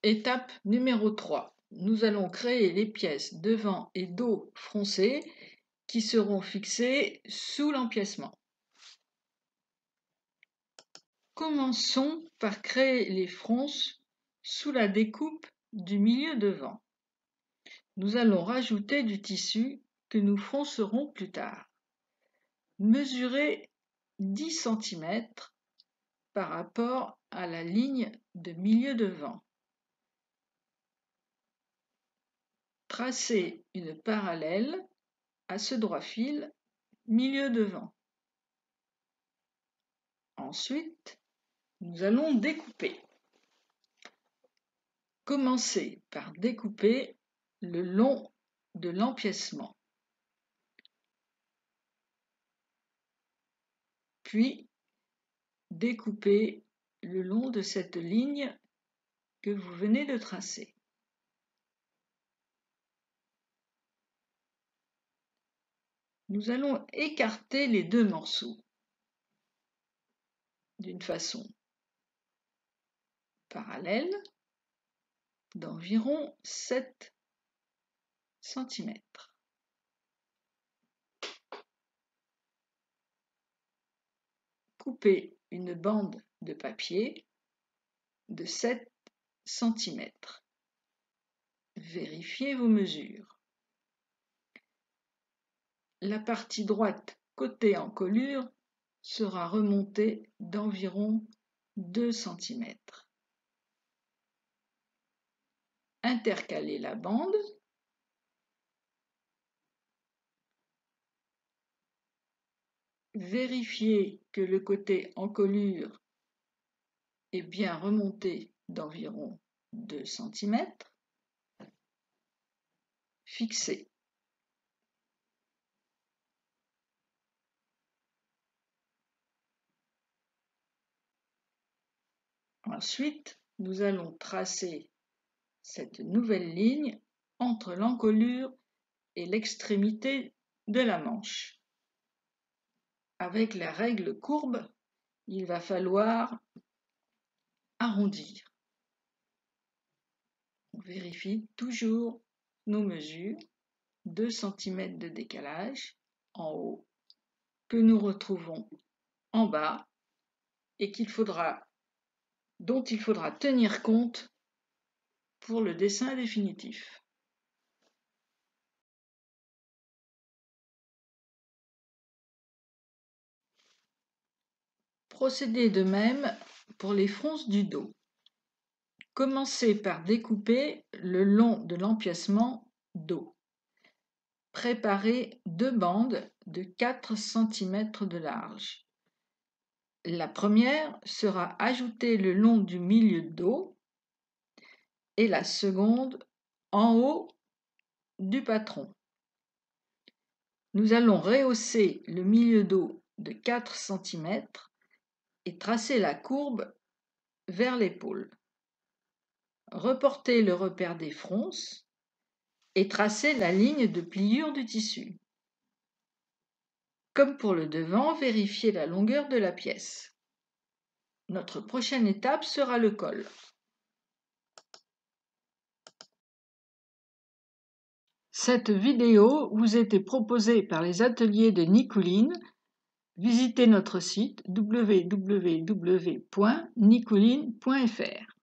Étape numéro 3. Nous allons créer les pièces devant et dos froncées qui seront fixées sous l'empiècement. Commençons par créer les fronces sous la découpe du milieu devant. Nous allons rajouter du tissu que nous froncerons plus tard. Mesurez 10 cm par rapport à la ligne de milieu devant. Tracez une parallèle à ce droit fil milieu devant. Ensuite, nous allons découper. Commencez par découper le long de l'empiècement. Puis, découpez le long de cette ligne que vous venez de tracer. Nous allons écarter les deux morceaux d'une façon parallèle d'environ 7 cm. Coupez une bande de papier de 7 cm. Vérifiez vos mesures. La partie droite côté encolure sera remontée d'environ 2 cm. Intercalez la bande. Vérifiez que le côté encolure est bien remonté d'environ 2 cm. Fixez. Ensuite, nous allons tracer cette nouvelle ligne entre l'encolure et l'extrémité de la manche. Avec la règle courbe, il va falloir arrondir. On vérifie toujours nos mesures, 2 cm de décalage en haut, que nous retrouvons en bas et dont il faudra tenir compte pour le dessin définitif. Procédez de même pour les fronces du dos. Commencez par découper le long de l'empiècement dos. Préparez 2 bandes de 4 cm de large. La première sera ajoutée le long du milieu de dos et la seconde en haut du patron. Nous allons rehausser le milieu dos de 4 cm et tracer la courbe vers l'épaule. Reportez le repère des fronces et tracez la ligne de pliure du tissu. Comme pour le devant, vérifiez la longueur de la pièce. Notre prochaine étape sera le col. Cette vidéo vous était proposée par les ateliers de Nicoline. Visitez notre site www.nicoline.fr.